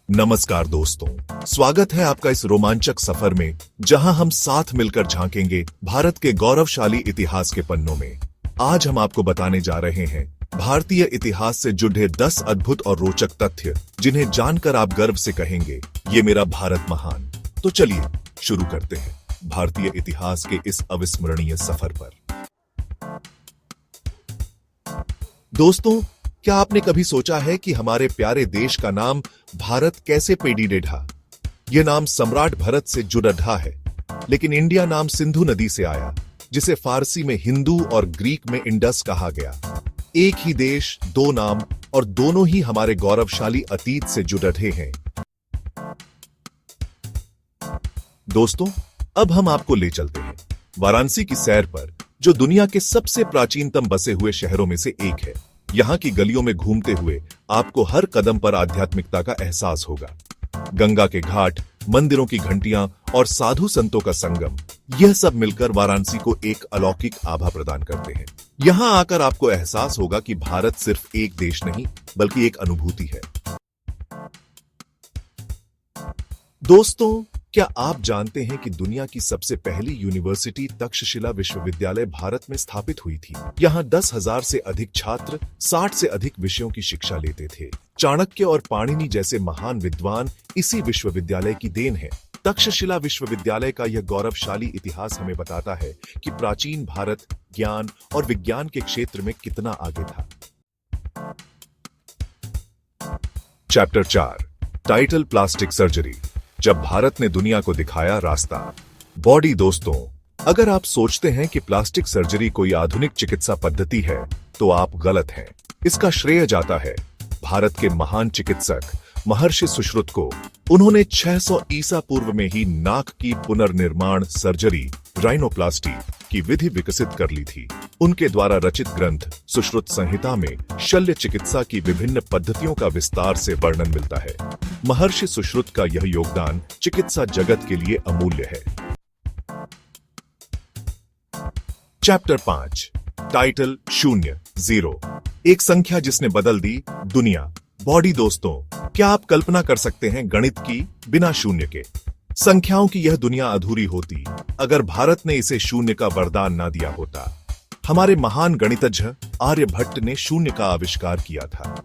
नमस्कार दोस्तों, स्वागत है आपका इस रोमांचक सफर में जहां हम साथ मिलकर झांकेंगे भारत के गौरवशाली इतिहास के पन्नों में। आज हम आपको बताने जा रहे हैं भारतीय इतिहास से जुड़े 10 अद्भुत और रोचक तथ्य, जिन्हें जानकर आप गर्व से कहेंगे, ये मेरा भारत महान। तो चलिए शुरू करते हैं भारतीय इतिहास के इस अविस्मरणीय सफर पर। दोस्तों, क्या आपने कभी सोचा है कि हमारे प्यारे देश का नाम भारत कैसे पेड़ी ढा? यह नाम सम्राट भरत से जुड़ा है, लेकिन इंडिया नाम सिंधु नदी से आया, जिसे फारसी में हिंदू और ग्रीक में इंडस कहा गया। एक ही देश, दो नाम, और दोनों ही हमारे गौरवशाली अतीत से जुड़े हैं। दोस्तों, अब हम आपको ले चलते हैं वाराणसी की सैर पर, जो दुनिया के सबसे प्राचीनतम बसे हुए शहरों में से एक है। यहाँ की गलियों में घूमते हुए आपको हर कदम पर आध्यात्मिकता का एहसास होगा। गंगा के घाट, मंदिरों की घंटियां और साधु संतों का संगम, यह सब मिलकर वाराणसी को एक अलौकिक आभा प्रदान करते हैं। यहाँ आकर आपको एहसास होगा कि भारत सिर्फ एक देश नहीं, बल्कि एक अनुभूति है। दोस्तों, क्या आप जानते हैं कि दुनिया की सबसे पहली यूनिवर्सिटी तक्षशिला विश्वविद्यालय भारत में स्थापित हुई थी? यहाँ 10,000 से अधिक छात्र 60 से अधिक विषयों की शिक्षा लेते थे। चाणक्य और पाणिनि जैसे महान विद्वान इसी विश्वविद्यालय की देन है। तक्षशिला विश्वविद्यालय का यह गौरवशाली इतिहास हमें बताता है कि प्राचीन भारत ज्ञान और विज्ञान के क्षेत्र में कितना आगे था। चैप्टर 4, टाइटल प्लास्टिक सर्जरी, जब भारत ने दुनिया को दिखाया रास्ता। बॉडी। दोस्तों, अगर आप सोचते हैं कि प्लास्टिक सर्जरी कोई आधुनिक चिकित्सा पद्धति है, तो आप गलत हैं। इसका श्रेय जाता है भारत के महान चिकित्सक महर्षि सुश्रुत को। उन्होंने 600 ईसा पूर्व में ही नाक की पुनर्निर्माण सर्जरी, राइनोप्लास्टी की विधि विकसित कर ली थी। उनके द्वारा रचित ग्रंथ सुश्रुत संहिता में शल्य चिकित्सा की विभिन्न पद्धतियों का विस्तार से वर्णन मिलता है। महर्षि सुश्रुत का यह योगदान चिकित्सा जगत के लिए अमूल्य है। चैप्टर 5, टाइटल 0, एक संख्या जिसने बदल दी दुनिया। बॉडी। दोस्तों, क्या आप कल्पना कर सकते हैं गणित की बिना शून्य के? संख्याओं की यह दुनिया अधूरी होती अगर भारत ने इसे शून्य का वरदान ना दिया होता। हमारे महान गणितज्ञ आर्यभट्ट ने शून्य का आविष्कार किया था।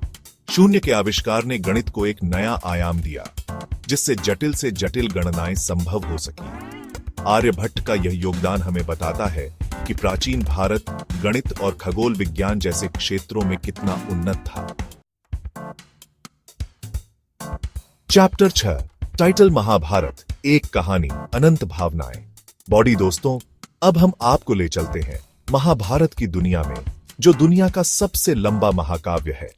शून्य के आविष्कार ने गणित को एक नया आयाम दिया, जिससे जटिल से जटिल गणनाएं संभव हो सकी। आर्यभट्ट का यह योगदान हमें बताता है कि प्राचीन भारत गणित और खगोल विज्ञान जैसे क्षेत्रों में कितना उन्नत था। चैप्टर 6, टाइटल महाभारत, एक कहानी, अनंत भावनाएं। बॉडी। दोस्तों, अब हम आपको ले चलते हैं महाभारत की दुनिया में, जो दुनिया का सबसे लंबा महाकाव्य है।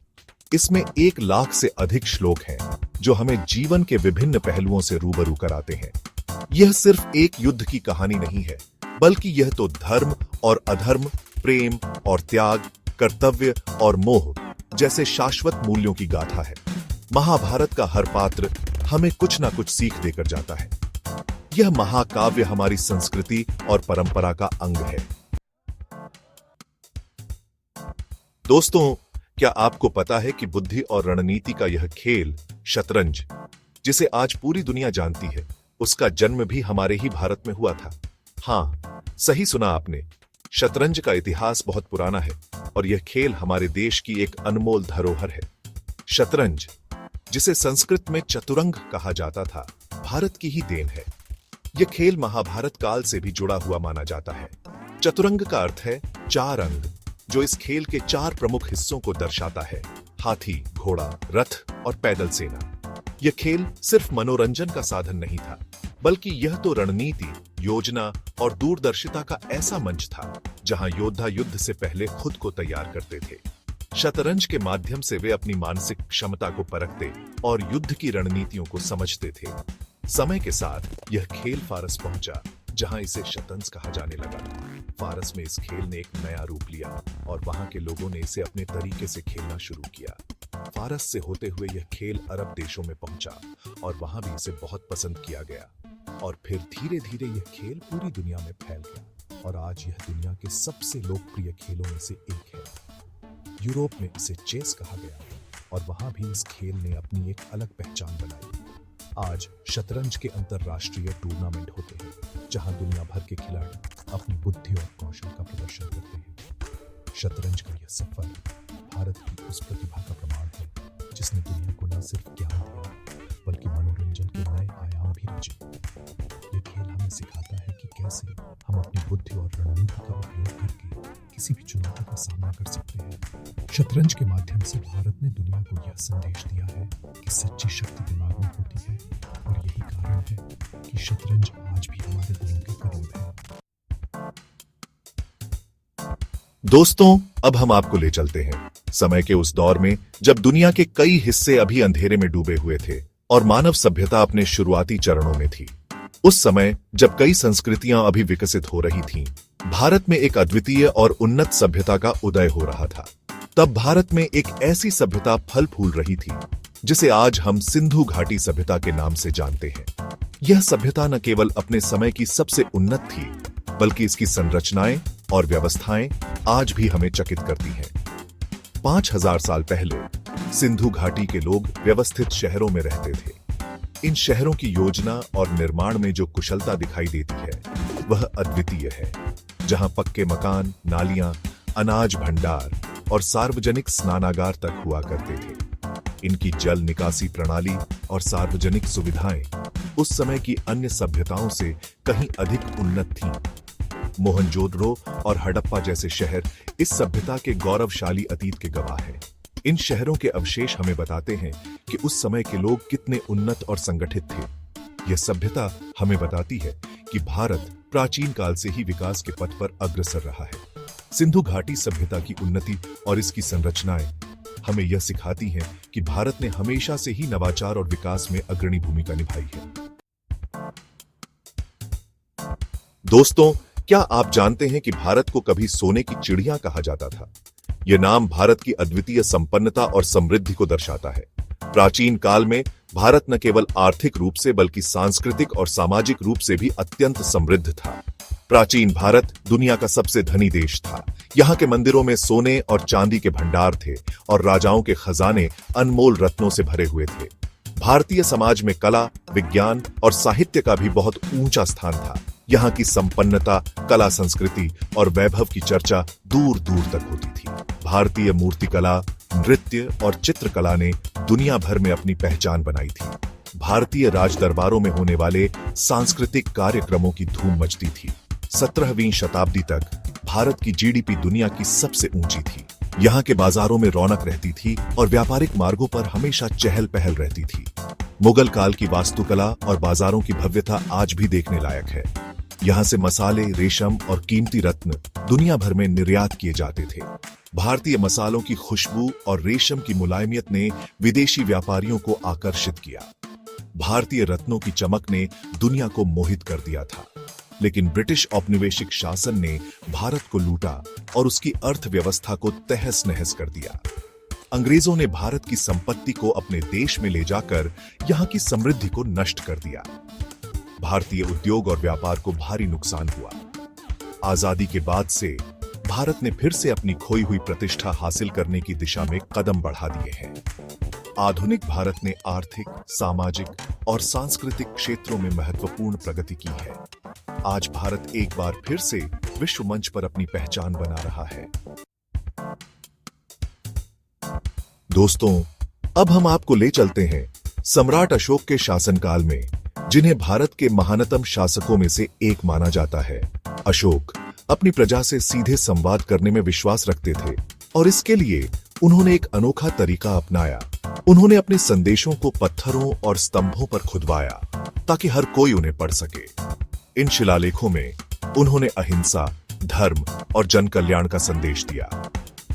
इसमें 1 लाख से अधिक श्लोक हैं, जो हमें जीवन के विभिन्न पहलुओं से रूबरू कराते हैं। यह सिर्फ एक युद्ध की कहानी नहीं है, बल्कि यह तो धर्म और अधर्म, प्रेम और त्याग, कर्तव्य और मोह जैसे शाश्वत मूल्यों की गाथा है। महाभारत का हर पात्र हमें कुछ ना कुछ सीख देकर जाता है। यह महाकाव्य हमारी संस्कृति और परंपरा का अंग है। दोस्तों, क्या आपको पता है कि बुद्धि और रणनीति का यह खेल शतरंज, जिसे आज पूरी दुनिया जानती है, उसका जन्म भी हमारे ही भारत में हुआ था? हाँ, सही सुना आपने। शतरंज का इतिहास बहुत पुराना है और यह खेल हमारे देश की एक अनमोल धरोहर है। शतरंज, जिसे संस्कृत में चतुरंग कहा जाता था, भारत की ही देन है। यह खेल महाभारत काल से भी जुड़ा हुआ माना जाता है। चतुरंग का अर्थ है 4 अंग, जो इस खेल के 4 प्रमुख हिस्सों को दर्शाता है: हाथी, घोड़ा, रथ और पैदल सेना। यह खेल सिर्फ मनोरंजन का साधन नहीं था, बल्कि यह तो रणनीति, योजना और दूरदर्शिता का ऐसा मंच था जहां योद्धा युद्ध से पहले खुद को तैयार करते थे। शतरंज के माध्यम से वे अपनी मानसिक क्षमता को परखते और युद्ध की रणनीतियों को समझते थे। समय के साथ यह खेल फारस पहुंचा, जहां इसे शतरंज कहा जाने लगा। फारस में इस खेल ने एक नया रूप लिया और वहां के लोगों ने इसे अपने तरीके से खेलना शुरू किया। फारस से होते हुए यह खेल अरब देशों में पहुंचा और वहां भी इसे बहुत पसंद किया गया, और फिर धीरे धीरे यह खेल पूरी दुनिया में फैल गया और आज यह दुनिया के सबसे लोकप्रिय खेलों में से एक है। यूरोप में इसे चेस कहा गया और वहां भी इस खेल ने अपनी एक अलग पहचान बनाई। आज शतरंज के अंतरराष्ट्रीय टूर्नामेंट होते हैं जहां दुनिया भर के खिलाड़ी अपनी बुद्धि और कौशल का प्रदर्शन करते हैं। शतरंज का यह सफर भारत की उस प्रतिभा का प्रमाण है जिसने दुनिया को न सिर्फ ज्ञान दिया बल्कि मनोरंजन के नए आयाम भी रचे। यह खेल हमें सिखाता है कि कैसे हम अपनी बुद्धि और रणनीति का उपयोग करके किसी भी चुनौती का सामना कर सकते हैं। शतरंज के माध्यम से भारत ने दुनिया को यह संदेश दिया है कि सच्ची शक्ति दिमाग में होती है और यही कारण है कि शतरंज आज भी हमारे दिलों के करीब है। दोस्तों, अब हम आपको ले चलते हैं समय के उस दौर में जब दुनिया के कई हिस्से अभी अंधेरे में डूबे हुए थे और मानव सभ्यता अपने शुरुआती चरणों में थी। उस समय जब कई संस्कृतियां अभी विकसित हो रही थीं, भारत में एक अद्वितीय और उन्नत सभ्यता का उदय हो रहा था। तब भारत में एक ऐसी सभ्यता फल फूल रही थी जिसे आज हम सिंधु घाटी सभ्यता के नाम से जानते हैं। यह सभ्यता न केवल अपने समय की सबसे उन्नत थी बल्कि इसकी संरचनाएं और व्यवस्थाएं आज भी हमें चकित करती हैं। 5000 साल पहले सिंधु घाटी के लोग व्यवस्थित शहरों में रहते थे। इन शहरों की योजना और निर्माण में जो कुशलता दिखाई देती है वह अद्वितीय है, जहां पक्के मकान, नालियां, अनाज भंडार और सार्वजनिक स्नानागार तक हुआ करते थे। इनकी जल निकासी प्रणाली और सार्वजनिक सुविधाएं उस समय की अन्य सभ्यताओं से कहीं अधिक उन्नत थीं। मोहनजोदड़ो और हड़प्पा जैसे शहर इस सभ्यता के गौरवशाली अतीत के गवाह हैं। इन शहरों के अवशेष हमें बताते हैं कि उस समय के लोग कितने उन्नत और संगठित थे। यह सभ्यता हमें बताती है कि भारत प्राचीन काल से ही विकास के पथ पर अग्रसर रहा है। सिंधु घाटी सभ्यता की उन्नति और इसकी संरचनाएं हमें यह सिखाती हैं कि भारत ने हमेशा से ही नवाचार और विकास में अग्रणी भूमिका निभाई है। दोस्तों, क्या आप जानते हैं कि भारत को कभी सोने की चिड़िया कहा जाता था? यह नाम भारत की अद्वितीय संपन्नता और समृद्धि को दर्शाता है। प्राचीन काल में भारत न केवल आर्थिक रूप से बल्कि सांस्कृतिक और सामाजिक रूप से भी अत्यंत समृद्ध था। प्राचीन भारत दुनिया का सबसे धनी देश था। यहाँ के मंदिरों में सोने और चांदी के भंडार थे और राजाओं के खजाने अनमोल रत्नों से भरे हुए थे। भारतीय समाज में कला, विज्ञान और साहित्य का भी बहुत ऊंचा स्थान था। यहाँ की संपन्नता, कला, संस्कृति और वैभव की चर्चा दूर दूर तक होती थी। भारतीय मूर्तिकला, नृत्य और चित्रकला ने दुनिया भर में अपनी पहचान बनाई थी। भारतीय राजदरबारों में होने वाले सांस्कृतिक कार्यक्रमों की धूम मचती थी। 17वीं शताब्दी तक भारत की जीडीपी दुनिया की सबसे ऊंची थी। यहाँ के बाजारों में रौनक रहती थी और व्यापारिक मार्गों पर हमेशा चहल पहल रहती थी। मुगल काल की वास्तुकला और बाजारों की भव्यता आज भी देखने लायक है। यहाँ से मसाले, रेशम और कीमती रत्न दुनिया भर में निर्यात किए जाते थे। भारतीय मसालों की खुशबू और रेशम की मुलायमियत ने विदेशी व्यापारियों को आकर्षित किया। भारतीय रत्नों की चमक ने दुनिया को मोहित कर दिया था। लेकिन ब्रिटिश औपनिवेशिक शासन ने भारत को लूटा और उसकी अर्थव्यवस्था को तहस नहस कर दिया। अंग्रेजों ने भारत की संपत्ति को अपने देश में ले जाकर यहाँ की समृद्धि को नष्ट कर दिया। भारतीय उद्योग और व्यापार को भारी नुकसान हुआ। आजादी के बाद से भारत ने फिर से अपनी खोई हुई प्रतिष्ठा हासिल करने की दिशा में कदम बढ़ा दिए हैं। आधुनिक भारत ने आर्थिक, सामाजिक और सांस्कृतिक क्षेत्रों में महत्वपूर्ण प्रगति की है। आज भारत एक बार फिर से विश्व मंच पर अपनी पहचान बना रहा है। दोस्तों, अब हम आपको ले चलते हैं सम्राट अशोक के शासनकाल में, जिन्हें भारत के महानतम शासकों में से एक माना जाता है। अशोक अपनी प्रजा से सीधे संवाद करने में विश्वास रखते थे और इसके लिए उन्होंने एक अनोखा तरीका अपनाया। उन्होंने अपने संदेशों को पत्थरों और स्तंभों पर खुदवाया ताकि हर कोई उन्हें पढ़ सके। इन शिलालेखों में उन्होंने अहिंसा, धर्म और जन कल्याण का संदेश दिया।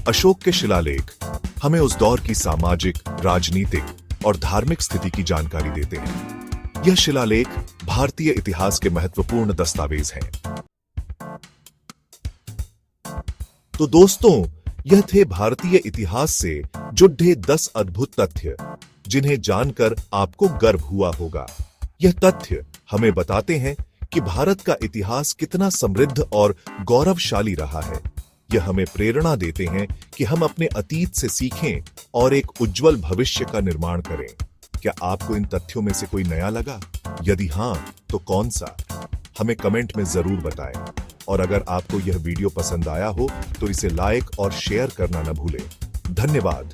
अशोक के शिलालेख हमें उस दौर की सामाजिक, राजनीतिक और धार्मिक स्थिति की जानकारी देते हैं। यह शिलालेख भारतीय इतिहास के महत्वपूर्ण दस्तावेज हैं। तो दोस्तों, यह थे भारतीय इतिहास से जुड़े 10 अद्भुत तथ्य, जिन्हें जानकर आपको गर्व हुआ होगा। यह तथ्य हमें बताते हैं कि भारत का इतिहास कितना समृद्ध और गौरवशाली रहा है। यह हमें प्रेरणा देते हैं कि हम अपने अतीत से सीखें और एक उज्जवल भविष्य का निर्माण करें। क्या आपको इन तथ्यों में से कोई नया लगा? यदि हाँ, तो कौन सा? हमें कमेंट में जरूर बताएं। और अगर आपको यह वीडियो पसंद आया हो तो इसे लाइक और शेयर करना न भूलें। धन्यवाद।